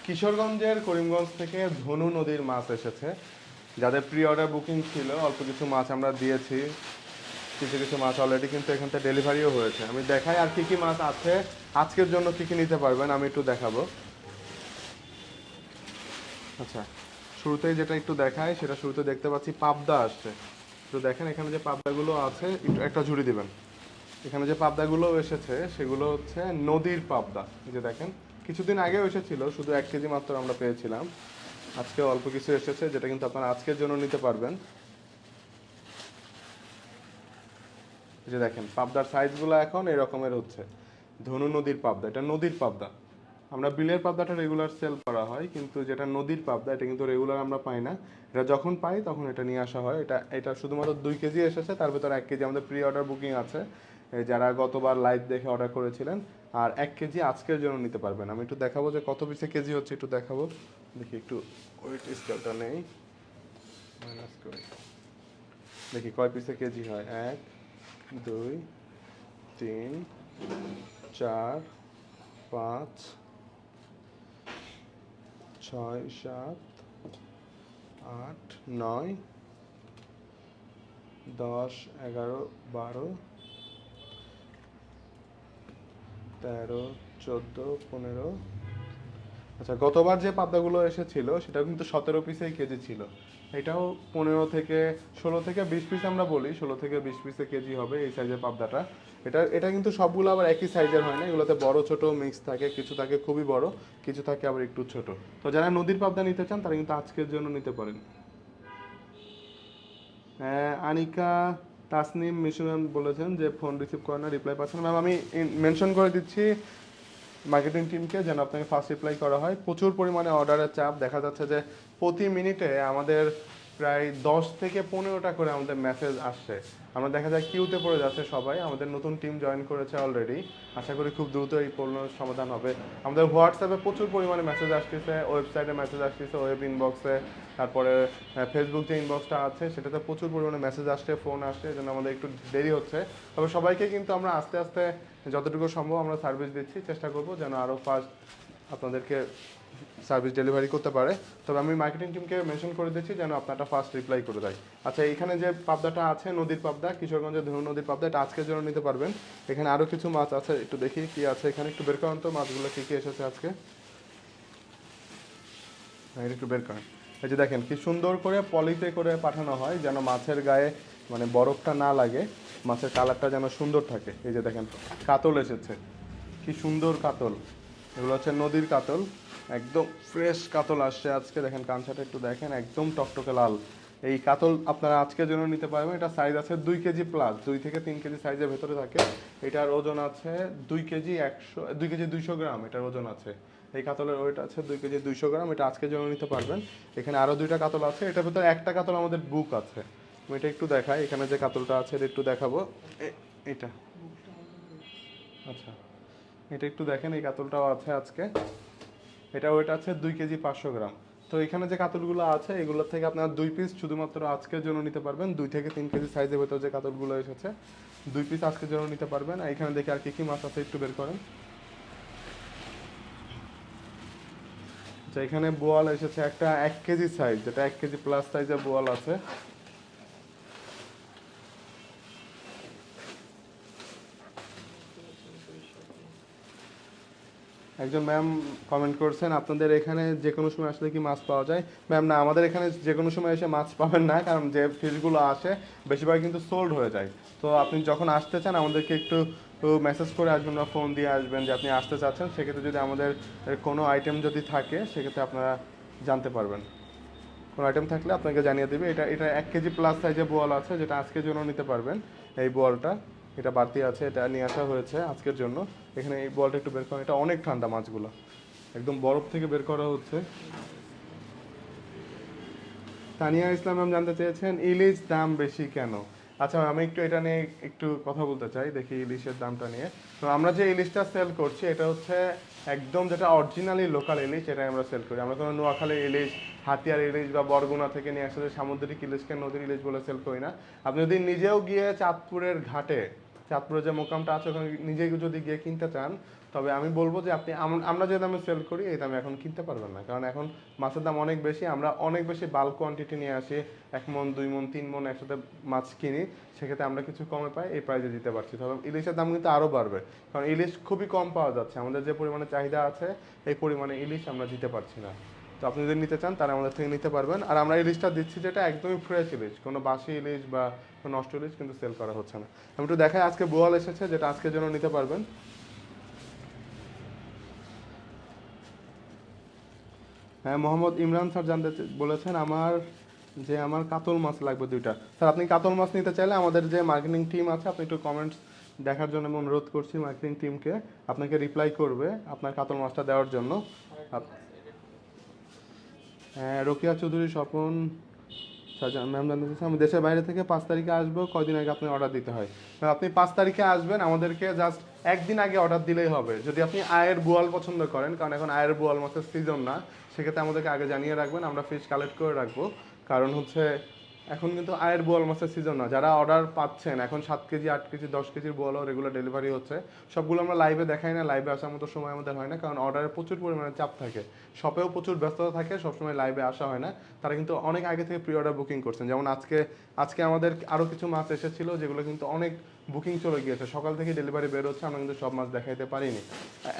কিশোরগঞ্জের করিমগঞ্জ থেকে ধনু নদীর মাছ এসেছে। যাদের প্রি অর্ডার বুকিং ছিল অল্প কিছু মাছ আমরা দিয়েছি, কিছু কিছু মাছ অলরেডি কিন্তু এখান থেকে ডেলিভারিও হয়েছে। আমি দেখাই আর কি কি মাছ আছে, আজকের জন্য কি কি নিতে পারবেন আমি একটু দেখাবো। আচ্ছা, শুরুতেই যেটা একটু দেখাই সেটা শুরুতে দেখতে পাচ্ছি পাবদা আসছে। একটু দেখেন এখানে যে পাবদাগুলো আছে, একটু একটা ঝুড়ি দিবেন। এখানে যে পাবদাগুলো এসেছে সেগুলো হচ্ছে নদীর পাবদা। এই যে দেখেন, কিছুদিন আগেও এসেছিল, শুধু 1 কেজি মাত্র আমরা পেয়েছিলাম। আজকে অল্প কিছু এসেছে যেটা কিন্তু আপনারা আজকের জন্য নিতে পারবেন। এই যে দেখেন পাবদার সাইজগুলো এখন এরকমের হচ্ছে। ধনু নদীর পাবদা, এটা নদীর পাবদা। আমরা বিলের পাবদাটা রেগুলার সেল করা হয়, কিন্তু যেটা নদীর পাবদা এটা কিন্তু রেগুলার আমরা পাই না। এটা যখন পাই তখন এটা নিয়ে আসা হয়। এটা এটা শুধুমাত্র 2 কেজি এসেছে, তার ভিতরে 1 কেজি আমাদের প্রি অর্ডার বুকিং আছে। যারা গতবার লাইভ দেখে অর্ডার করেছিলেন, আর 1 কেজি আজকের জন্য নিতে পারবেন। আমি একটু দেখাবো যে কত পিসে কেজি হচ্ছে, একটু দেখাবো। দেখি একটু ওয়েট স্কেলটা নেই, মাইনাস করি, দেখি কয় পিসে কেজি হয়। 1, 2, 3, 4, 5, 6, 7, 8, 9, 10, 11, 12, 13, 14, 15। আচ্ছা, গতবার যে পাবদাগুলো এসেছিল সেটা কিন্তু 17 পিসেই কেজি ছিল। এটাও 16 থেকে 20 পিস, আমরা বলি 16 থেকে 20 পিসে কেজি হবে এই সাইজের পাবদাটা। এটা এটা কিন্তু সবগুলো আবার একই সাইজের হয় না, এগুলোতে বড় ছোট মিক্স থাকে, কিছু থাকে খুবই বড়, কিছু থাকে আবার একটু ছোট। তো যারা নদীর পাবদা নিতে চান তারা কিন্তু আজকের জন্য নিতে পারেন। হ্যাঁ, আনিকা তাসনিম মিশু ম্যাম বলেছেন যে ফোন রিসিভ করে না, রিপ্লাই পাচ্ছেন। ম্যাম আমি মেনশন করে দিচ্ছি মার্কেটিং টিমকে যেন আপনাকে ফার্স্ট রিপ্লাই করা হয়। প্রচুর পরিমাণে অর্ডারের চাপ, দেখা যাচ্ছে যে প্রতি মিনিটে আমাদের প্রায় 10 থেকে 15টা করে আমাদের মেসেজ আসছে। আমরা দেখা যায় কিউতে পড়ে যাচ্ছে সবাই। আমাদের নতুন টিম জয়েন করেছে অলরেডি, আশা করি খুব দ্রুত এই প্রবলেমের সমাধান হবে। আমাদের হোয়াটসঅ্যাপে প্রচুর পরিমাণে মেসেজ আসতেছে, ওয়েবসাইটে মেসেজ আসতেছে, ওয়েব ইনবক্সে, তারপরে ফেসবুক যে ইনবক্সটা আছে সেটাতে প্রচুর পরিমাণে মেসেজ আসছে, ফোন আসছে, যেন আমাদের একটু দেরি হচ্ছে। তবে সবাইকে কিন্তু আমরা আস্তে আস্তে যতটুকু সম্ভব আমরা সার্ভিস দিচ্ছি, চেষ্টা করব যেন আরও ফাস্ট আপনাদেরকে সার্ভিস ডেলিভারি করতে পারে। তবে আমি মার্কেটিং টিমকে মেনশন করে দিচ্ছি যেন আপনারটা ফার্স্ট রিপ্লাই করে দেয়। আচ্ছা, এখানে যে পাবদাটা আছে নদীর পাবদা, কিশোরগঞ্জের ধনু নদীর পাবদা, এটা আজকের জন্য নিতে পারবেন। এখানে আরও কিছু মাছ আছে, একটু দেখি কি আছে এখানে, একটু বের করেন তো মাছগুলো কী কী এসেছে আজকে। হ্যাঁ, এটা একটু বের করেন। এই যে দেখেন কি সুন্দর করে পলিতে করে পাঠানো হয় যেন মাছের গায়ে মানে বরফটা না লাগে, মাছের কালারটা যেন সুন্দর থাকে। এই যে দেখেন কাতল এসেছে, কি সুন্দর কাতল। এগুলো হচ্ছে নদীর কাতল, একদম ফ্রেশ কাতল আসছে আজকে। দেখেন কাঁচাটা একটু দেখেন, একদম টকটকে লাল। এই কাতল আপনারা আজকের জন্য নিতে পারবেন। এটা সাইজ আছে 2 কেজি প্লাস, 2 থেকে 3 কেজি সাইজের ভেতরে থাকে। এটার ওজন আছে 2 কেজি 100, 2 কেজি 200 গ্রাম এটার ওজন আছে। এই কাতলের ওয়েট আছে 2 কেজি 200 গ্রাম। এটা আজকের জন্য নিতে পারবেন। এখানে আরও 2টা কাতল আছে, এটার ভিতরে একটা কাতল আমাদের বুক আছে। আমি এটা একটু দেখাই, এখানে যে কাতলটা আছে এটা একটু দেখাবো। এটা আচ্ছা, এটা একটু দেখেন, এই কাতলটাও আছে আজকে। এটা ওয়েট আছে 2 কেজি 500 গ্রাম। তো এখানে যে কাতলগুলো আছে এগুলোর থেকে আপনারা 2 পিস শুধুমাত্র আজকের জন্য নিতে পারবেন। 2 থেকে 3 কেজি সাইজের ভেতর যে কাতলগুলো এসেছে 2 পিস আজকের জন্য নিতে পারবেন। আর এখানে দেখে আর কি কি মাছ আছে একটু বের করেন। আচ্ছা, এখানে বোয়াল এসেছে একটা 1 কেজি সাইজ, যেটা 1 কেজি প্লাস সাইজের বোয়াল আছে। একজন ম্যাম কমেন্ট করছেন আপনাদের এখানে যে কোনো সময় আসলে কি মাছ পাওয়া যায়। ম্যাম না, আমাদের এখানে যে কোনো সময় এসে মাছ পাবেন না, কারণ যে ফিশগুলো আসে বেশিরভাগ কিন্তু সোল্ড হয়ে যায়। তো আপনি যখন আসতে চান আমাদেরকে একটু মেসেজ করে আসবেন বা ফোন দিয়ে আসবেন যে আপনি আসতে চাচ্ছেন। সেক্ষেত্রে যদি আমাদের কোনো আইটেম যদি থাকে সেক্ষেত্রে আপনারা জানতে পারবেন। কোনো আইটেম থাকলে আপনাকে জানিয়ে দেবে। এটা এটা 1 কেজি প্লাস সাইজের বোয়াল আছে, যেটা আজকের জন্য নিতে পারবেন। এই বোয়ালটা এটা বাড়তি আছে, এটা নিয়ে আসা হয়েছে আজকের জন্য। এখানে এই বোয়ালটা একটু বের করেন, এটা অনেক ঠান্ডা মাছগুলো, একদম বরফ থেকে বের করা হচ্ছে। তানিয়া ইসলাম ম্যাম জানতে চেয়েছেন ইলিশ দাম বেশি কেন। আচ্ছা, আমি একটু এটা নিয়ে একটু কথা বলতে চাই, দেখি ইলিশের দামটা নিয়ে। তো আমরা যে ইলিশটা সেল করছি এটা হচ্ছে একদম যেটা অরিজিনালি লোকাল ইলিশ, এটাই আমরা সেল করি। আমরা কোনো নোয়াখালী ইলিশ, হাতিয়ার ইলিশ বা বরগুনা থেকে নিয়ে আসলে সামুদ্রিক ইলিশকে নদীর ইলিশ বলে সেল করি না। আপনি যদি নিজেও গিয়ে চাঁদপুরের ঘাটে চাঁদপুরে যে মোকামটা আছে ওখানে নিজেই যদি গিয়ে কিনতে চান, তবে আমি বলবো যে আপনি আমরা যে দামে সেল করি এই দামে এখন কিনতে পারবেন না, কারণ এখন মাছের দাম অনেক বেশি। আমরা অনেক বেশি বাল্ক কোয়ান্টিটি নিয়ে আসি, 1 মণ 2 মণ 3 মণ একসাথে মাছ কিনি, সেক্ষেত্রে আমরা কিছু কমে পাই, এই প্রাইসে দিতে পারছি। তবে ইলিশের দাম কিন্তু আরও বাড়বে, কারণ ইলিশ খুবই কম পাওয়া যাচ্ছে। আমাদের যে পরিমাণে চাহিদা আছে এই পরিমাণে ইলিশ আমরা দিতে পারছি না। তো আপনি যদি নিতে চান তারা আমাদের থেকে নিতে পারবেন। আর আমরা ইলিশটা দিচ্ছি যেটা একদমই ফ্রেশ ইলিশ, কোনো বাসি ইলিশ বা কোনো নষ্ট ইলিশ কিন্তু সেল করা হচ্ছে না। আমি একটু দেখাই, আজকে বোয়াল এসেছে যেটা আজকের জন্য নিতে পারবেন। হ্যাঁ, মোহাম্মদ ইমরান স্যার জানতে বলেছেন আমার কাতল মাছ লাগবে 2টা। স্যার আপনি কাতল মাছ নিতে চাইলে আমাদের যে মার্কেটিং টিম আছে, আপনি একটু কমেন্টস দেখার জন্য আমি অনুরোধ করছি মার্কেটিং টিমকে, আপনাকে রিপ্লাই করবে আপনার কাতল মাছটা দেওয়ার জন্য। হ্যাঁ, রোকিয়া চৌধুরী স্বপন ম্যাম জানতে চাচ্ছি, আমি দেশের বাইরে থেকে 5 তারিখে আসবো, কয়দিন আগে আপনি অর্ডার দিতে হয়? আপনি 5 তারিখে আসবেন, আমাদেরকে জাস্ট একদিন আগে অর্ডার দিলেই হবে। যদি আপনি আয়ের বোয়াল পছন্দ করেন, কারণ এখন আয়ের বোয়াল মাছের সিজন না, সেক্ষেত্রে আমাদেরকে আগে জানিয়ে রাখবেন, আমরা ফিশ কালেক্ট করে রাখবো। কারণ হচ্ছে এখন কিন্তু আয়ের বোয়াল মাছের সিজন না। যারা অর্ডার পাচ্ছেন এখন 7 কেজি 8 কেজি 10 কেজির বোয়ালও রেগুলার ডেলিভারি হচ্ছে, সবগুলো আমরা লাইভে দেখাই না, লাইভে আসার মতো সময় আমাদের হয় না, কারণ অর্ডারে প্রচুর পরিমাণে চাপ থাকে, শপেও প্রচুর ব্যস্ততা থাকে, সবসময় লাইভে আসা হয় না। তারা কিন্তু অনেক আগে থেকে প্রি অর্ডার বুকিং করছেন। যেমন আজকে আমাদের আরও কিছু মাছ এসেছিলো যেগুলো কিন্তু অনেক বুকিং চলে গিয়েছে, সকাল থেকে ডেলিভারি বের হচ্ছে, আমরা কিন্তু সব মাছ দেখাইতে পারিনি।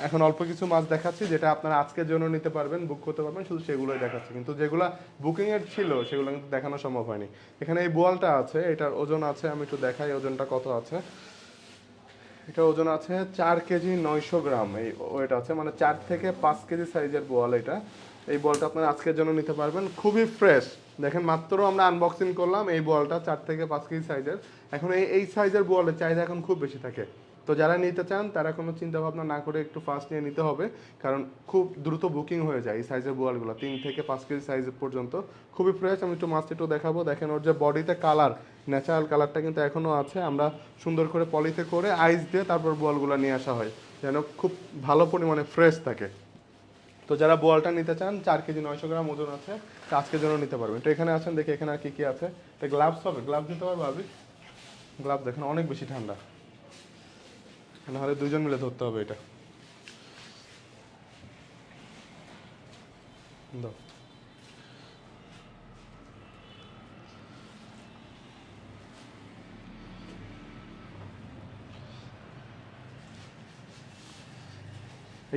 এখন অল্প কিছু মাছ দেখাচ্ছি যেটা আপনারা আজকের জন্য নিতে পারবেন, বুক করতে পারবেন, শুধু সেগুলোই দেখাচ্ছি, কিন্তু যেগুলো বুকিংয়ের ছিল সেগুলো কিন্তু দেখানো সম্ভব হয়নি। এখানে এই বোয়ালটা আছে, এটার ওজন আছে, আমি একটু দেখাই ওজনটা কত আছে। এটার ওজন আছে 4 কেজি 900 গ্রাম, এই ওয়েট আছে, মানে 4 থেকে 5 কেজি সাইজের বোয়াল এটা। এই বলটা আপনারা আজকের জন্য নিতে পারবেন, খুবই ফ্রেশ। দেখেন মাত্র আমরা আনবক্সিং করলাম এই বলটা, 4 থেকে 5 কেজি সাইজের। এখন এই সাইজের বলের চাহিদা এখন খুব বেশি থাকে। তো যারা নিতে চান তারা কোনো চিন্তা ভাবনা না করে একটু ফাস্ট নিয়ে নিতে হবে, কারণ খুব দ্রুত বুকিং হয়ে যায় এই সাইজের বোয়ালগুলো, 3 থেকে 5 কেজি সাইজ পর্যন্ত। খুবই ফ্রেশ। আমি একটু মাছটা একটু দেখাবো, দেখেন ওর যে বডিতে কালার, ন্যাচারাল কালারটা কিন্তু এখনও আছে। আমরা সুন্দর করে পলিতে করে আইস দিয়ে তারপর বোয়ালগুলো নিয়ে আসা হয়, যেন খুব ভালো পরিমাণে ফ্রেশ থাকে। তো যারা বোয়ালটা নিতে চান, 4 কেজি 900 গ্রাম ওজন আছে, তো আজকের জন্য নিতে পারবেন। তো এখানে আছেন, দেখি এখানে আর কি কি আছে। তো গ্লাভস হবে, গ্লাভস দিতে পারবো আপনি? গ্লাভস দেখেন অনেক বেশি ঠান্ডা, নাহলে 2জন মিলে ধরতে হবে এটা। দাও।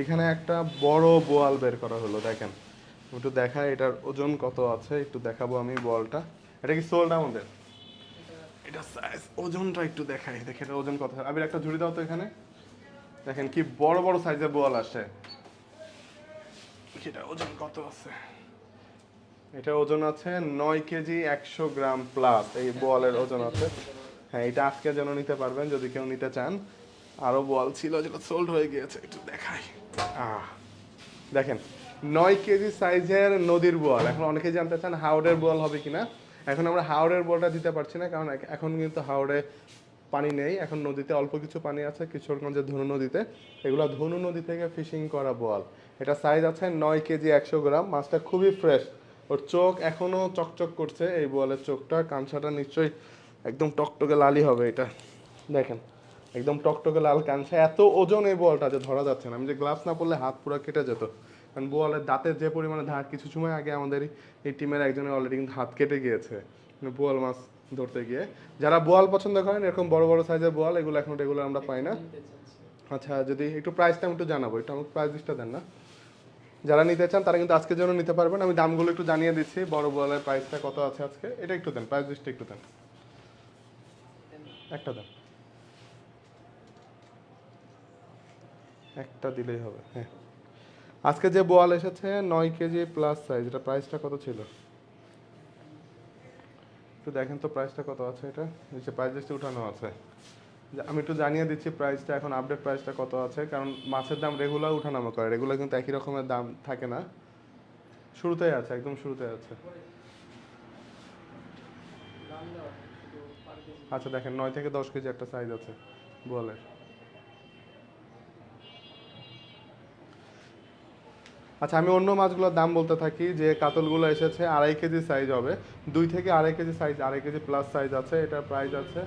এখানে একটা বড় বোয়াল বের করা হলো, দেখেন একটু দেখায় এটার ওজন কত আছে, একটু দেখাবো আমি বলটা। এটা কি সোল্ড আমাদের? এটা সাইজ ওজনটা একটু দেখাই, দেখেন এটা ওজন কত। আমি একটা ঝুড়ি দাও তো এখানে, দেখেন কি বড় বড় সাইজের বোয়াল আসে। এটা ওজন কত আছে? এটা ওজন আছে 9 কেজি 100 গ্রাম প্লাস, এই বোয়ালের ওজন আছে। হ্যাঁ, এটা আজকে যেন নিতে পারবেন যদি কেউ নিতে চান। আরো বোয়াল ছিল যেটা সোল্ড হয়ে গিয়েছে, একটু দেখাই। দেখেন 9 কেজি সাইজের নদীর বোয়াল। এখন অনেকেই জানতে চান হাওড়ের বোয়াল হবে কিনা। এখন আমরা হাওড়ের বোয়ালটা দিতে পারছি না, কারণ এখন কিন্তু হাওড়ে পানি নেই, এখন নদীতে অল্প কিছু পানি আছে কিশোরগঞ্জের ধনু নদীতে। এগুলো ধনু নদী থেকে ফিশিং করা বোয়াল। এটা সাইজ আছে 9 কেজি 100 গ্রাম। মাছটা খুবই ফ্রেশ, ওর চোখ এখনো চকচক করছে, এই বোয়ালের চোখটা। কানসাটা নিশ্চয়ই একদম টকটকে লালই হবে এটা, দেখেন একদম টকটকে লাল কানসা। এত ওজন এই বোয়ালটা যে ধরা যাচ্ছে না, আমি যে গ্লাভস না পরলে হাত পুরো কেটে যেত, কারণ বোয়ালের দাঁতের যে পরিমাণে ধার। কিছু সময় আগে আমাদের এই টিমের একজনের অলরেডি কিন্তু হাত কেটে গিয়েছে বোয়াল মাছ ধরতে গিয়ে। যারা বোয়াল পছন্দ করেন এরকম বড় বড় সাইজের বোয়াল, এগুলো এখন রেগুলার আমরা পাই না। আচ্ছা, যদি একটু প্রাইসটা আমি একটু জানাবো, একটু আমাকে প্রাইস লিস্টটা দেন না। যারা নিতে চান তারা কিন্তু আজকের জন্য নিতে পারবেন। আমি দামগুলো একটু জানিয়ে দিচ্ছি, বড় বোয়ালের প্রাইসটা কত আছে আজকে, এটা একটু দেন, প্রাইস লিস্টটা একটু দেন, একটা দেন, একটা দিলেই হবে। হ্যাঁ, আজকে যে বোয়াল এসেছে 9 কেজি প্লাস সাইজ, এটা প্রাইসটা কত ছিল একটু দেখেন তো, প্রাইসটা কত আছে? এটা নিচে প্রাইস লিস্টে উঠানো আছে। আমি একটু জানিয়ে দিচ্ছি প্রাইসটা, এখন আপডেট প্রাইসটা কত আছে, কারণ মাছের দাম রেগুলার উঠানামা করে, রেগুলার কিন্তু একই রকমের দাম থাকে না। শুরুতেই আছে, একদম শুরুতে আছে। আচ্ছা দেখেন 9 থেকে 10 কেজি একটা সাইজ আছে বোয়ালের। আচ্ছা, আমি অন্য মাছগুলোর দাম বলতে থাকি। যে কাতলগুলো এসেছে 2.5 কেজি সাইজ হবে, 2 থেকে 2.5 KG size, 2.5 KG plus size আছে, এটার প্রাইস আছে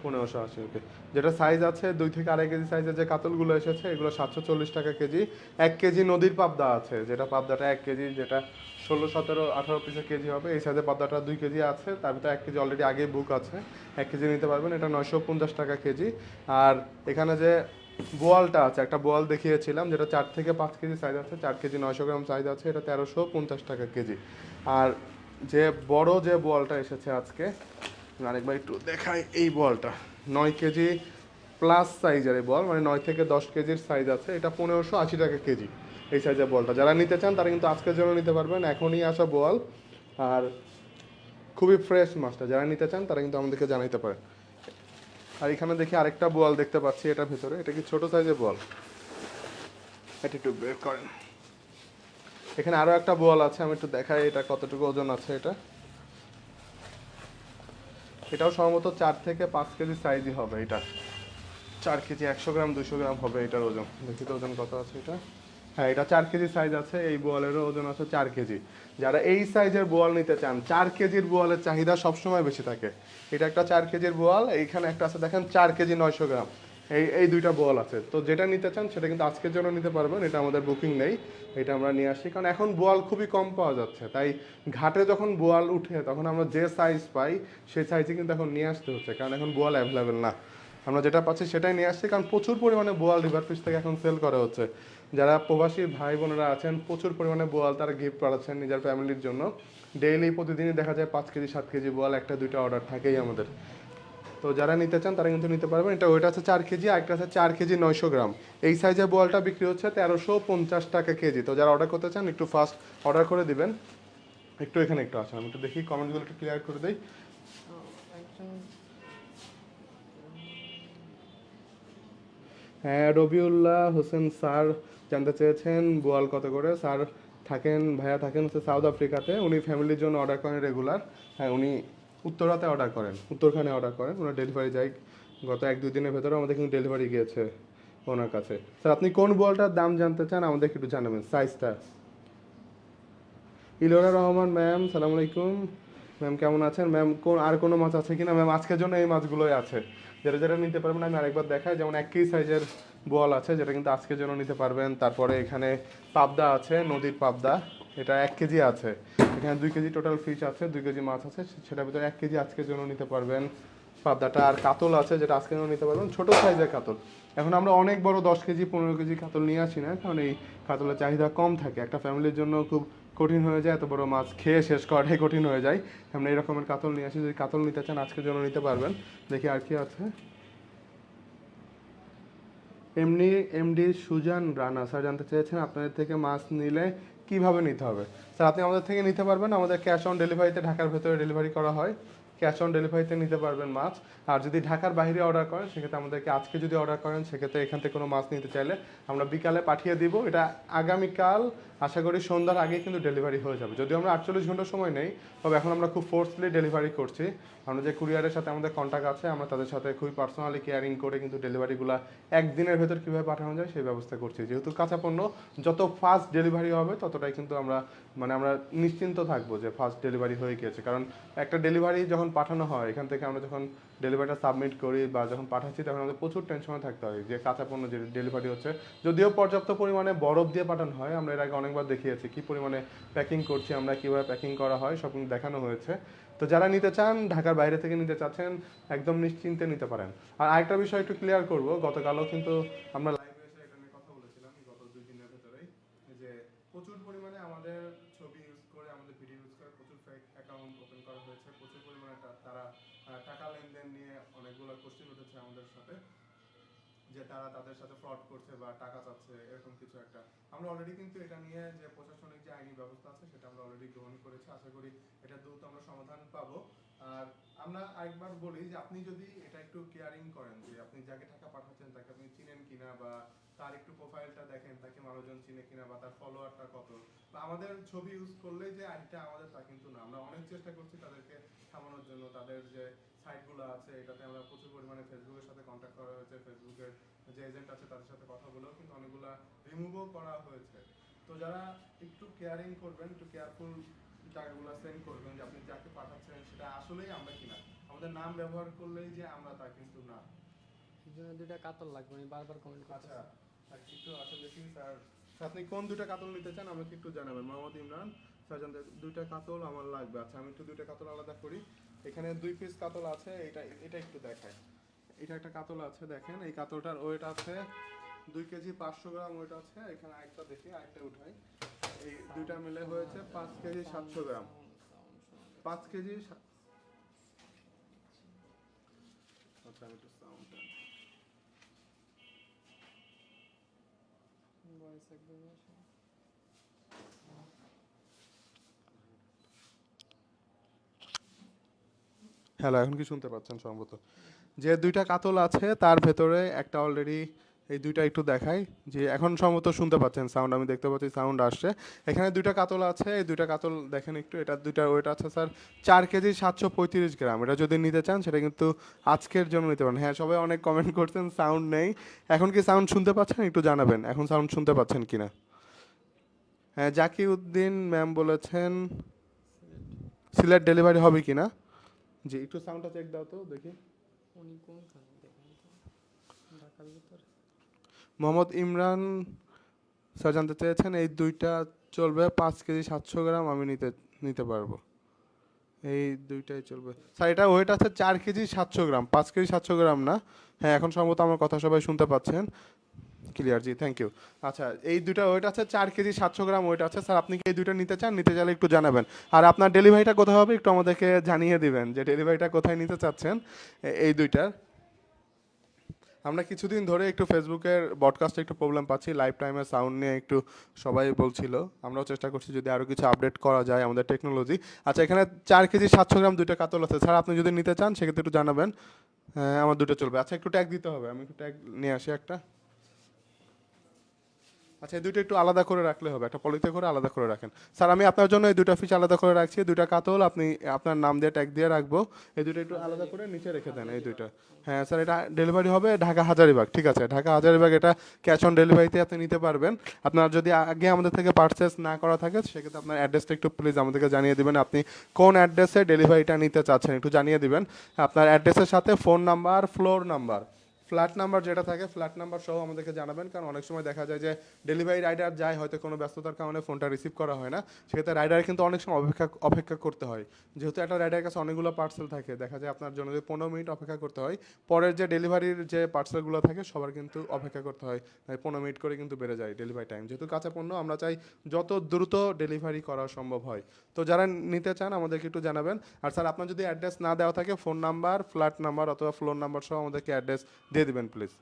1580, ওকে। যেটা সাইজ আছে 2 থেকে 2.5 কেজি সাইজের যে কাতলগুলো এসেছে এগুলো 740 টাকা কেজি। 1 কেজি নদীর পাবদা আছে, যেটা পাবদাটা 1 কেজি, যেটা 16, 17, 18 পিসের কেজি হবে। এই সাইজের পাবদাটা 2 কেজি আছে, তার ভিতরে 1 কেজি অলরেডি আগেই বুক আছে, 1 কেজি নিতে পারবেন, এটা 950 টাকা কেজি। আর এখানে যে বোয়ালটা আছে, একটা বোয়াল দেখিয়েছিলাম যেটা 4 থেকে 5 কেজি সাইজ আছে, 4 কেজি 900 গ্রাম সাইজ আছে, এটা 1350 টাকা কেজি। আর যে বড় যে বোয়ালটা এসেছে আজকে, আরেকবার একটু দেখাই, এই বলটা 9 কেজি প্লাস সাইজের এই বল, মানে 9 থেকে 10 কেজির সাইজ আছে, এটা 1580 টাকা কেজি। এই সাইজের বলটা যারা নিতে চান তারা কিন্তু আজকের জন্য নিতে পারবেন, এখনই আসা বল। আর খুবই ফ্রেশ মাছটা, যারা নিতে চান তারা কিন্তু আমাদেরকে জানাইতে পারেন। আর এখানে দেখি আরেকটা বোয়াল দেখতে পাচ্ছি এটার ভেতরে, এটা কি ছোট সাইজের বল? এটা একটু বের করেন। এখানে আরো একটা বোয়াল আছে, আমি একটু দেখাই এটা কতটুকু ওজন আছে। এটাও সম্ভবত 4 থেকে 5 কেজি সাইজই হবে এটা। 4 কেজি 100 গ্রাম 200 গ্রাম হবে এটার ওজন। দেখি তো ওজন কত আছে এটা। হ্যাঁ, এটা 4 কেজি সাইজ আছে, এই বোয়ালেরও ওজন আছে 4 কেজি। যারা এই সাইজের বোয়াল নিতে চান, 4 কেজির বোয়ালের চাহিদা সবসময় বেশি থাকে। এটা একটা 4 কেজির বোয়াল, এইখানে একটা আছে দেখেন 4 কেজি 900 গ্রাম। এই দুইটা বোয়াল আছে, তো যেটা নিতে চান সেটা কিন্তু আজকের জন্য নিতে পারবেন, এটা আমাদের বুকিং নেই, এটা আমরা নিয়ে আসি কারণ এখন বোয়াল খুবই কম পাওয়া যাচ্ছে। তাই ঘাটে যখন বোয়াল উঠে তখন আমরা যে সাইজ পাই সেই সাইজে কিন্তু এখন নিয়ে আসতে হচ্ছে, কারণ এখন বোয়াল অ্যাভেলেবেল না। আমরা যেটা পাচ্ছি সেটাই নিয়ে আসছি, কারণ প্রচুর পরিমাণে বোয়াল রিভার ফিশ থেকে এখন সেল করা হচ্ছে। যারা প্রবাসী ভাই বোনেরা আছেন প্রচুর পরিমাণে বোয়াল তারা গিফট করাচ্ছেন নিজের ফ্যামিলির জন্য। ডেইলি প্রতিদিনই দেখা যায় 5 কেজি 7 কেজি বোয়াল একটা দুইটা অর্ডার থাকেই আমাদের। তো যারা নিতে চান তারা কিন্তু নিতে পারবেন। এটা ওইটা আছে 4 কেজি, আর একটা আছে 4 কেজি 900 গ্রাম। এই সাইজের বোয়ালটা বিক্রি হচ্ছে 1350 টাকা কেজি। তো যারা অর্ডার করতে চান একটু ফাস্ট অর্ডার করে দিবেন। একটু এখানে একটু আসেন, আমি একটু দেখি কমেন্টগুলো একটু ক্লিয়ার করে দিই। হ্যাঁ, রবিউল্লাহ হোসেন স্যার জানতে চেয়েছেন বোয়াল কত করে। স্যার থাকেন, ভাইয়া থাকেন হচ্ছে সাউথ আফ্রিকাতে, উনি ফ্যামিলির জন্য অর্ডার করেন রেগুলার। হ্যাঁ, উনি উত্তরাতে অর্ডার করেন, উত্তরখানে অর্ডার করেন, ওনার ডেলিভারি যায়। গত 1-2 দিনের ভেতরে আমাদের কিন্তু ডেলিভারি গিয়েছে ওনার কাছে। স্যার আপনি কোন বোয়ালটার দাম জানতে চান আমাদেরকে একটু জানাবেন, সাইজটা। ইলোরা রহমান ম্যাম, সালাম আলাইকুম ম্যাম, কেমন আছেন ম্যাম? কোন আর কোনো মাছ আছে কিনা ম্যাম? আজকের জন্য এই মাছগুলোই আছে, যেটা যেটা নিতে পারবেন আমি আরেকবার দেখাই। যেমন 1 কেজি সাইজের বোয়াল আছে, যেটা কিন্তু আজকের জন্য নিতে পারবেন। তারপরে এখানে পাবদা আছে, নদীর পাবদা, এটা 1 কেজি আছে। এখানে 2 কেজি টোটাল ফিশ আছে, 2 কেজি মাছ আছে, সেটার ভিতরে 1 কেজি আজকের জন্য নিতে পারবেন পাবদাটা। আর কাতল আছে, যেটা আজকের জন্য নিতে পারবেন, ছোট সাইজের কাতল। এখন আমরা অনেক বড় 10 কেজি 15 কেজি কাতল নিয়ে আসি না, কারণ এই কাতলের চাহিদা কম থাকে, একটা ফ্যামিলির জন্য খুব কঠিন হয়ে যায়, এত বড় মাছ খেয়ে শেষ করাটাই কঠিন হয়ে যায়। আমরা এই রকমের কাতল নিয়ে আসি, যদি কাতল নিতে চান আজকের জন্য নিতে পারবেন। দেখি আর কি আছে। এমনি এমডি সুজান রানা স্যার জানতে চেয়েছেন আপনাদের থেকে মাছ নিলে কিভাবে নিতে হবে। স্যার আপনি আমাদের থেকে নিতে পারবেন, আমাদের ক্যাশ অন ডেলিভারিতে ঢাকার ভেতরে ডেলিভারি করা হয়, ক্যাশ অন ডেলিভারিতে নিতে পারবেন মাছ। আর যদি ঢাকার বাইরে অর্ডার করেন সেক্ষেত্রে আমাদেরকে আজকে যদি অর্ডার করেন সেক্ষেত্রে এখান থেকে কোনো মাছ নিতে চাইলে আমরা বিকালে পাঠিয়ে দিব, এটা আগামীকাল আশা করি সন্ধ্যার আগে কিন্তু ডেলিভারি হয়ে যাবে। যদিও আমরা 48 ঘন্টা সময় নেই, তবে এখন আমরা খুব ফোর্সলি ডেলিভারি করছি। আমরা যে কুরিয়ারের সাথে আমাদের কন্ট্যাক্ট আছে, আমরা তাদের সাথে খুবই পার্সোনালি কেয়ারিং করে কিন্তু ডেলিভারিগুলো একদিনের ভেতর কীভাবে পাঠানো যায় সেই ব্যবস্থা করছি। যেহেতু কাঁচা পণ্য যত ফাস্ট ডেলিভারি হবে ততটাই কিন্তু আমরা আমরা নিশ্চিন্ত থাকবো যে ফাস্ট ডেলিভারি হয়ে গিয়েছে। কারণ একটা ডেলিভারি যখন পাঠানো হয় এখান থেকে আমরা যখন ডেলিভারিটা সাবমিট করি বা যখন পাঠাচ্ছি তখন আমাদের প্রচুর টেনশনে থাকতে হয় যে কাঁচা পণ্য যে ডেলিভারি হচ্ছে। যদিও পর্যাপ্ত পরিমাণে বরফ দিয়ে পাঠানো হয়, আমরা এর আগে অনেকবার দেখিয়েছি কী পরিমাণে প্যাকিং করছি আমরা, কীভাবে প্যাকিং করা হয় সব কিন্তু দেখানো হয়েছে। তো যারা নিতে চান ঢাকার বাইরে থেকে নিতে চাচ্ছেন একদম নিশ্চিন্তে নিতে পারেন। আর আরেকটা বিষয় একটু ক্লিয়ার করব, গতকালও কিন্তু আমরা লাইভে এসে এটা নিয়ে কথা বলেছিলাম গত 2 দিনের ভেতরেই, যে প্রচুর পরিমাণে আমাদের ছবি ইউজ করে আমাদের ভিডিও ইউজ করে প্রচুর ফেক অ্যাকাউন্ট ওপেন করা হয়েছে, প্রচুর পরিমাণে তারা টাকা লেনদেন নিয়ে অনেকগুলো কোশ্চেন উঠেছে আমাদের সাথে, যে তারা তাদের সাথে ফ্রড করছে বা টাকা চাচ্ছে এরকম কিছু একটা। আমরা অলরেডি কিন্তু এটা নিয়ে যে প্রশাসনিক যে আইনি ব্যবস্থা আছে সেটা আমরা অলরেডি গ্রহণ করেছি, আশা করি এটা দ্রুত আমরা সমাধান পাবো। আর আমরা আরেকবার বলি যে আপনি যদি এটা একটু কেয়ারিং করেন যে আপনি যাকে টাকা পাঠাচ্ছেন তাকে আপনি চিনেন কিনা, বা তার একটু প্রোফাইলটা দেখেন তাকে মানুষজন চিনে কিনা, বা তার ফলোয়ারটা কত, বা আমাদের ছবি ইউজ করলেই যে আইডিটা আমাদের তা কিন্তু না। আমরা অনেক চেষ্টা করছি তাদেরকে থামানোর জন্য। তাদের যে সাইটগুলো আছে এটাতে আমরা প্রচুর পরিমাণে ফেসবুকের সাথে কন্ট্যাক্ট করা হয়েছে, ফেসবুকের যে এজেন্ট আছে তাদের সাথে কথা বলেও কিন্তু অনেকগুলা রিমুভও করা হয়েছে। তো যারা একটু কেয়ারিং করবেন, একটু কেয়ারফুল টাকাগুলো সেন্ড করবেন যে আপনি যাকে পাঠাচ্ছেন সেটা আসলেই আমরা কিনা। আমাদের নাম ব্যবহার করলেই যে আমরা তা কিন্তু না। এই জন্য দুইটা কাতল লাগবে, আমি বারবার কমেন্ট আচ্ছা, করতেছি। আর একটু আচ্ছা দেখি স্যার, আপনি কোন দুইটা কাতল নিতে চান আমাকে একটু জানাবেন। মোহাম্মদ ইমরান স্যার জানতে দুইটা কাতল আমার লাগবে। আচ্ছা আমি একটু দুইটা কাতল আলাদা করি। এখানে 2 পিস কাতল আছে, এটা এটা একটু দেখায়। এটা একটা কাতল আছে, দেখেন এই কাতলটার ওয়েট আছে 2 কেজি 500 গ্রাম ওয়েট আছে। এখানে আরেকটা দেখি, আরেকটা উঠাই। এই দুইটা মিলে হয়েছে 5 কেজি 700 গ্রাম। 5 কেজি। আচ্ছা আমি একটু সাউন্ডটা, ভয়েস একদমই আসে না। হ্যালো এখন কি শুনতে পাচ্ছেন সম্ভবত? যে দুইটা কাতল আছে তার ভেতরে একটা অলরেডি, এই দুইটা একটু দেখাই যে এখন সম্ভবত শুনতে পাচ্ছেন সাউন্ড, আমি দেখতে পাচ্ছি সাউন্ড আসছে। এখানে দুইটা কাতল আছে, এই দুইটা কাতল দেখেন একটু, এটা দুইটা ওয়েট আছে স্যার 4 কেজি 735 গ্রাম। এটা যদি নিতে চান সেটা কিন্তু আজকের জন্য নিতে পারেন। হ্যাঁ সবাই অনেক কমেন্ট করছেন সাউন্ড নেই, এখন কি সাউন্ড শুনতে পাচ্ছেন একটু জানাবেন এখন সাউন্ড শুনতে পাচ্ছেন কিনা। হ্যাঁ জাকিউদ্দিন ম্যাম বলেছেন সিলেট ডেলিভারি হবে কিনা। জি একটু সাউন্ডটা চেক দাও তো দেখি। উনি কোনখানে দেখেন তো, ঢাকার ভিতরে। মোহাম্মদ ইমরান স্যার জানতে চেয়েছেন এই দুইটা চলবে 5 কেজি 700 গ্রাম, আমি নিতে নিতে পারবো। এই দুইটাই চলবে স্যার, এটা ওয়েট আছে 4 কেজি 700 গ্রাম, 5 কেজি 700 গ্রাম না। হ্যাঁ এখন সম্ভবত আমার কথা সবাই শুনতে পাচ্ছেন ক্লিয়ার, জি থ্যাংক ইউ। আচ্ছা এই দুইটা ওয়েট আছে 4 কেজি 700 গ্রাম ওয়েট আছে স্যার, আপনি কি এই দুইটা নিতে চান? নিতে চাইলে একটু জানাবেন। আর আপনার ডেলিভারিটা কোথায় হবে একটু আমাদেরকে জানিয়ে দিবেন যে ডেলিভারিটা কোথায় নিতে চাচ্ছেন এই দুইটার। আমরা কিছুদিন ধরে একটু ফেসবুকের ব্রডকাস্টে একটু প্রবলেম পাচ্ছি, লাইভ টাইমে সাউন্ড নিয়ে একটু সবাই বলছিল। আমরাও চেষ্টা করছি যদি আরও কিছু আপডেট করা যায় আমাদের টেকনোলজি। আচ্ছা এখানে 4 কেজি 700 গ্রাম দুইটা কাতল আছে স্যার, আপনি যদি নিতে চান সেক্ষেত্রে একটু জানাবেন। হ্যাঁ আমার দুটো চলবে। আচ্ছা একটু ট্যাগ দিতে হবে, আমি একটু ট্যাগ নিয়ে আসি একটা। আচ্ছা এই দুটো একটু আলাদা করে রাখলে হবে, একটা পলিতে করে আলাদা করে রাখেন স্যার। আমি আপনার জন্য এই দুটো ফিশ আলাদা করে রাখছি, দুইটা কাতল আপনি আপনার নাম দিয়ে ট্যাগ দিয়ে রাখবো। এই দুটো একটু আলাদা করে নিচে রেখে দেন এই দুইটা। হ্যাঁ স্যার এটা ডেলিভারি হবে ঢাকা হাজারিবাগ, ঠিক আছে ঢাকা হাজারিবাগ, এটা ক্যাশ অন ডেলিভারিতে আপনি নিতে পারবেন। আপনার যদি আগে আমাদের থেকে পারচেস না করা থাকে সেক্ষেত্রে আপনার অ্যাড্রেসটা একটু প্লিজ আমাদেরকে জানিয়ে দিবেন, আপনি কোন অ্যাড্রেসে ডেলিভারিটা নিতে চাচ্ছেন একটু জানিয়ে দিবেন। আপনার অ্যাড্রেসের সাথে phone number, floor number, flat number যেটা থাকে ফ্ল্যাট নাম্বার সহ আমাদেরকে জানাবেন, কারণ অনেক সময় দেখা যায় যে ডেলিভারি রাইডার যায় হয়তো কোনো ব্যস্ততার কারণে ফোনটা রিসিভ করা হয় না, সেক্ষেত্রে রাইডার কিন্তু অনেক সময় অপেক্ষা করতে হয়। যেহেতু একটা রাইডারের কাছে অনেকগুলো পার্সেল থাকে, দেখা যায় আপনার জন্য যদি 15 মিনিট অপেক্ষা করতে হয়, পরের যে ডেলিভারির যে পার্সেলগুলো থাকে সবার কিন্তু অপেক্ষা করতে হয়, তাই 15 মিনিট করে কিন্তু বেড়ে যায় ডেলিভারি টাইম। যেহেতু কাঁচা পণ্য আমরা চাই যত দ্রুত ডেলিভারি করা সম্ভব হয়। তো যারা নিতে চান আমাদেরকে একটু জানাবেন। আর স্যার আপনার যদি অ্যাড্রেস না দেওয়া থাকে ফোন নাম্বার, ফ্ল্যাট নাম্বার অথবা ফ্লোর নাম্বার সহ আমাদেরকে অ্যাড্রেস দিয়ে দিবেন প্লিজ।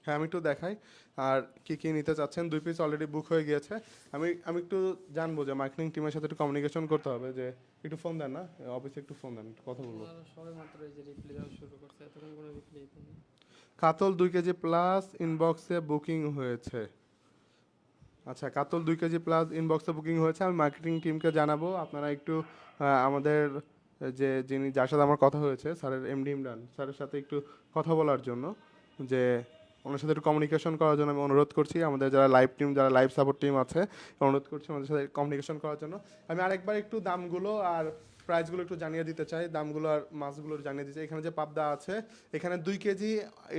হ্যাঁ আমি একটু দেখাই আর কি কি নিতে চাচ্ছেন। 2 পিস অলরেডি বুক হয়ে গিয়েছে। আমি একটু জানবো যে মার্কেটিং টিমের সাথে একটু কমিউনিকেশন করতে হবে, যে একটু ফোন দেন না অফিসে, একটু ফোন দেন একটু কথা বলবো। ওনারা সবে মাত্র এই যে রিপ্লাই দেওয়া শুরু করছে, এতক্ষণ কোনো রিপ্লাই দেয়নি। কাতল 2 কেজি প্লাস ইনবক্সে বুকিং হয়েছে। আচ্ছা কাতল 2 কেজি প্লাস ইনবক্সে বুকিং হয়েছে, আমি মার্কেটিং টিমকে জানাবো। আপনারা একটু আমাদের যে যার সাথে আমার কথা হয়েছে স্যারের এমডি ইমরান স্যারের সাথে একটু কথা বলার জন্য, যে ওনার সাথে একটু কমিউনিকেশন করার জন্য আমি অনুরোধ করছি। আমাদের যারা লাইভ টিম, যারা লাইভ সাপোর্ট টিম আছে অনুরোধ করছি আমাদের সাথে কমিউনিকেশন করার জন্য। আমি আরেকবার একটু দামগুলো আর প্রাইসগুলো একটু জানিয়ে দিতে চাই, দামগুলো আর মাছগুলো জানিয়ে দিতে চাই। এখানে যে পাবদা আছে এখানে 2 কেজি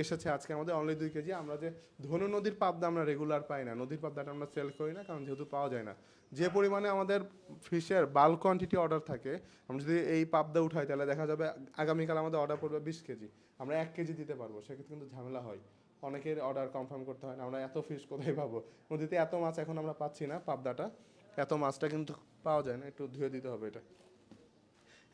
এসেছে আজকে আমাদের, অনলি 2 কেজি। আমরা যে ধনু নদীর পাবদা আমরা রেগুলার পাই না, নদীর পাবদাটা আমরা সেল করি না, কারণ যেহেতু পাওয়া যায় না। যে পরিমাণে আমাদের ফিশের বাল্ক কোয়ান্টিটি অর্ডার থাকে, আমরা যদি এই পাবদা উঠাই তাহলে দেখা যাবে আগামীকাল আমাদের অর্ডার পড়বে 20 কেজি, আমরা 1 কেজি দিতে পারবো, সেক্ষেত্রে কিন্তু ঝামেলা হয়, অনেকের অর্ডার কনফার্ম করতে হয় না। আমরা এত ফিশ কোথায় পাবো, নদীতে এত মাছ এখন আমরা পাচ্ছি না, পাবদাটা এত মাছটা কিন্তু পাওয়া যায় না, একটু ধুয়ে দিতে হবে এটা,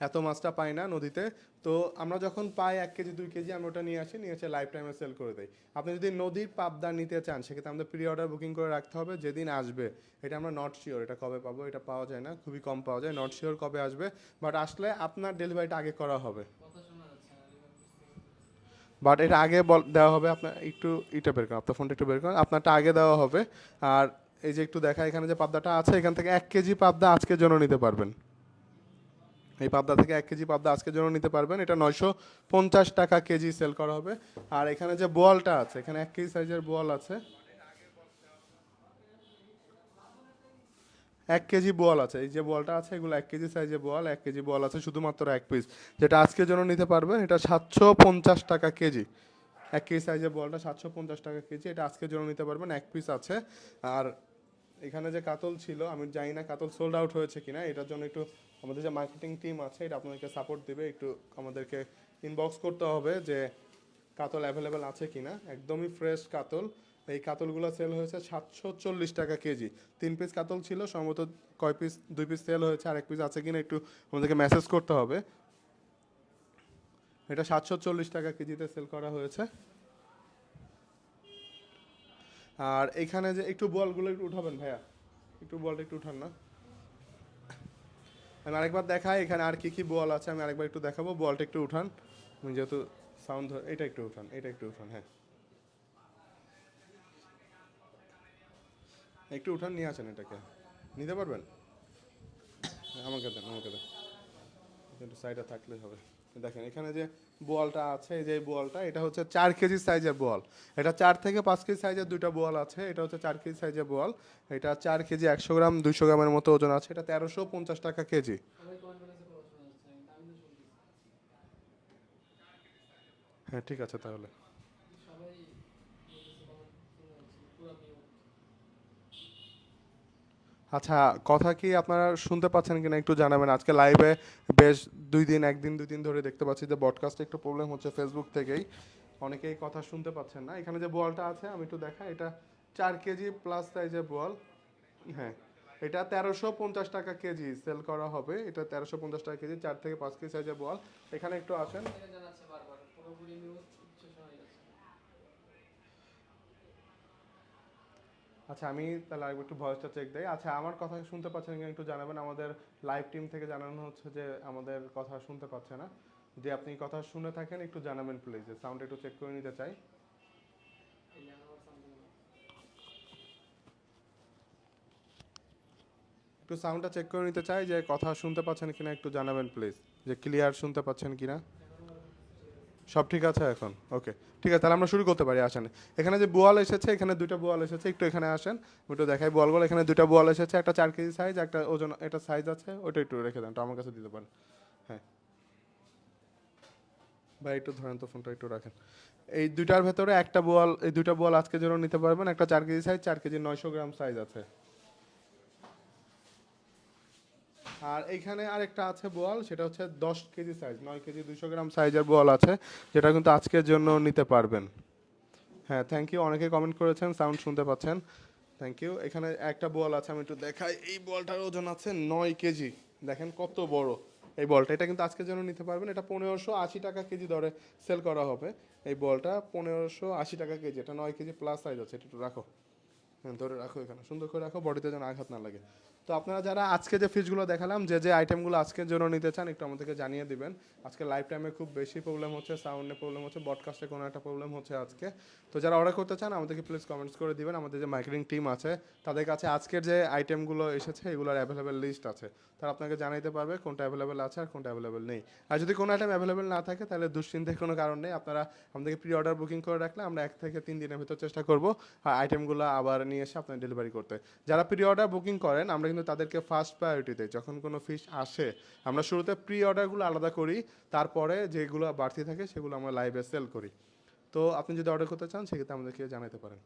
এত মাছটা পাই না নদীতে। তো আমরা যখন পাই 1 কেজি 2 কেজি আমরা ওটা নিয়ে আসি, নিয়ে এসে লাইফ টাইমে সেল করে দেয়। আপনি যদি নদীর পাবদা নিতে চান সেক্ষেত্রে আমাদের প্রি অর্ডার বুকিং করে রাখতে হবে, যেদিন আসবে এটা আমরা নট শিওর, এটা কবে পাবো এটা পাওয়া যায় না, খুবই কম পাওয়া যায়, নট শিওর কবে আসবে, বাট আসলে আপনার ডেলিভারিটা আগে করা হবে। কথা শোনা যাচ্ছে না, রিভার বুঝতে। বাট এটা আগে দেওয়া হবে, আপনার একটু এটা বের করেন, আপনার ফোনটা একটু বের করেন, আপনারটা আগে দেওয়া হবে। আর এই যে একটু দেখা এখানে যে পাবদাটা আছে, এখান থেকে 1 কেজি পাবদা আজকের জন্য নিতে পারবেন, এই পাবদা থেকে 1 কেজি পাবদা আজকের জন্য নিতে পারবেন, এটা 950 টাকা কেজি সেল করা হবে। আর এখানে যে বোয়ালটা আছে, এখানে 1 কেজি সাইজের বোয়াল আছে, 1 কেজি বোয়াল আছে, এই যে বোয়ালটা আছে এগুলো 1 কেজি সাইজের বোয়াল, 1 কেজি বোয়াল আছে শুধুমাত্র 1 পিস, যেটা আজকের জন্য নিতে পারবেন এটা 750 টাকা কেজি। 1 কেজি সাইজের বোয়ালটা 750 টাকা কেজি, এটা আজকের জন্য নিতে পারবেন, 1 পিস আছে। আর এখানে যে কাতল ছিল আমি জানি না কাতল সোল্ড আউট হয়েছে কিনা, এটার জন্য একটু আমাদের যে মার্কেটিং টিম আছে এটা আপনাদেরকে সাপোর্ট দিবে, একটু আমাদেরকে ইনবক্স করতে হবে যে কাতল অ্যাভেলেবেল আছে কিনা। একদমই ফ্রেশ কাতল, এই কাতলগুলো সেল হয়েছে 740 টাকা কেজি। 3 পিস কাতল ছিল সম্ভবত, কয় পিস, 2 পিস সেল হয়েছে, আর 1 পিস আছে কিনা একটু আমাদেরকে মেসেজ করতে হবে। এটা 740 টাকা কেজিতে সেল করা হয়েছে। আর এখানে যে একটু বলগুলো একটু উঠাবেন ভাইয়া, একটু বলটা একটু উঠান না, আমি আরেকবার দেখাই এখানে আর কি কি বল আছে, আমি আরেকবার একটু দেখাবো, বলটা একটু উঠান, আমি যেহেতু সাউন্ড, এটা একটু উঠান, এটা একটু উঠান, হ্যাঁ একটু উঠান, নিয়ে আসেন এটাকে, নিতে পারবেন, আমাকে দেন, আমাকে দেন, একটু সাইডে থাকলে হবে। দেখেন এখানে যে বোয়ালটা আছে, এই যে বোয়ালটা এটা হচ্ছে 4 কেজি সাইজের বোয়াল, এটা 4 থেকে 5 কেজি সাইজের দুইটা বোয়াল আছে, এটা হচ্ছে 4 কেজি সাইজের বোয়াল, এটা 4 কেজি 100 গ্রাম 200 গ্রামের মতো ওজন আছে, এটা 1350 টাকা কেজি। সবাই কমেন্ট করেছে কথা শোনা যাচ্ছে না, কিন্তু আমি তো শুনতেছি। হ্যাঁ ঠিক আছে তাহলে। সবাই বলতেছে কমেন্ট শোনা যাচ্ছে না, পুরো মিউট। আচ্ছা, কথা কি আপনারা শুনতে পাচ্ছেন কিনা একটু জানাবেন। আজকে লাইভে বেশ 2 দিন, 1 দিন 2 দিন ধরে দেখতে পাচ্ছি যে ব্রডকাস্টে একটু প্রবলেম হচ্ছে ফেসবুক থেকেই, অনেকেই কথা শুনতে পাচ্ছেন না। এখানে যে বোয়ালটা আছে আমি একটু দেখাই, এটা 4 কেজি প্লাস সাইজের বোয়াল, হ্যাঁ এটা 1350 টাকা কেজি সেল করা হবে, এটা 1350 টাকা কেজি, 4 থেকে 5 কেজি সাইজের বোয়াল। এখানে একটু আসেন। থেকে জানাচ্ছে বারবার পুরোপুরি মিউট, কিচ্ছু শোনা যাচ্ছে না। আচ্ছা আমি তাহলে আরেকবার একটু ভয়েসটা চেক দেই। আচ্ছা আমার কথা শুনতে পাচ্ছেন কিনা একটু জানাবেন, আমাদের লাইভ টিম থেকে জানানো হচ্ছে যে আমাদের কথা শুনতে পাচ্ছে না। যদি আপনি কথা শুনে থাকেন একটু জানাবেন প্লিজ, সাউন্ড একটু চেক করে নিতে চাই। এই যে আমার সামনে একটু সাউন্ডটা চেক করে নিতে চাই যে কথা শুনতে পাচ্ছেন কিনা একটু জানাবেন প্লিজ, যে ক্লিয়ার শুনতে পাচ্ছেন কিনা। সব ঠিক আছে এখন? ওকে ঠিক আছে, তাহলে আমরা শুরু করতে পারি, আসেন। এখানে যে বোয়াল এসেছে, এখানে দুইটা বোয়াল এসেছে, একটু এখানে আসেন, আমি একটু দেখাই বোয়ালগুলো। এখানে দুইটা বোয়াল এসেছে, একটা 4 কেজি সাইজ, একটা ওজন, এটা সাইজ আছে, ওটা একটু রেখে দেন, তো আমার কাছে দিতে পারেন। হ্যাঁ ভাই একটু ধরেন তো ফোনটা, একটু রাখেন। এই দুইটার ভেতরে একটা বোয়াল, এই দুইটা বোয়াল আজকে জন্য নিতে পারবেন, একটা 4 কেজি সাইজ, 4 কেজি 900 গ্রাম সাইজ আছে। আর এইখানে আরেকটা আছে বোয়াল, সেটা হচ্ছে 10 কেজি সাইজ, 9 কেজি 200 গ্রাম সাইজের বোয়াল আছে, যেটা কিন্তু আজকের জন্য নিতে পারবেন। হ্যাঁ থ্যাংক ইউ, অনেকে কমেন্ট করেছেন, সাউন্ড শুনতে পাচ্ছেন, থ্যাংক ইউ। এখানে একটা বল আছে, আমি একটু দেখাই, এই বলটার ওজন আছে 9 কেজি, দেখেন কত বড় এই বলটা, এটা কিন্তু আজকের জন্য নিতে পারবেন, এটা 1580 টাকা কেজি দরে সেল করা হবে। এই বলটা 1580 টাকা কেজি, এটা 9 কেজি প্লাস সাইজ আছে, এটা একটু রাখো, হ্যাঁ ধরে রাখো, এখানে সুন্দর করে রাখো, বডিতে যেন আঘাত না লাগে। তো আপনারা যারা আজকে যে ফিশগুলো দেখালাম, যে যে আইটেমগুলো আজকের জন্য নিতে চান একটু আমাদেরকে জানিয়ে দিবেন। আজকে লাইভ টাইমে খুব বেশি প্রবলেম হচ্ছে, সাউন্ডে প্রবলেম হচ্ছে, ব্রডকাস্টে কোনো একটা প্রবলেম হচ্ছে আজকে। তো যারা অর্ডার করতে চান আমাদেরকে প্লিজ কমেন্টস করে দিবেন, আমাদের যে মার্কেটিং টিম আছে তাদের কাছে আজকের যে আইটেমগুলো এসেছে এগুলোর অ্যাভেলেবেল লিস্ট আছে, তারা আপনাকে জানাইতে পারবে কোনটা অ্যাভেলেবেল আছে আর কোনটা অ্যাভেলেবেল নেই। আর যদি কোনো আইটেম অ্যাভেলেবেল না থাকে তাহলে দুশ্চিন্তার কোনো কারণ নেই, আপনারা আমাদেরকে প্রি অর্ডার বুকিং করে রাখলে আমরা 1 থেকে 3 দিনের ভিতর চেষ্টা করব আর আইটেমগুলো আবার নিয়ে এসে আপনার ডেলিভারি করতে। যারা প্রি অর্ডার বুকিং করেন আমরা কিন্তু তাদেরকে ফার্স্ট প্রায়োরিটি দিই, যখন কোনো ফিশ আসে আমরা শুরুতে প্রি অর্ডারগুলো আলাদা করি, তারপরে যেগুলো বাড়তি থাকে সেগুলো আমরা লাইভে সেল করি। তো আপনি যদি অর্ডার করতে চান সেক্ষেত্রে আমাদেরকে জানাতে পারেন।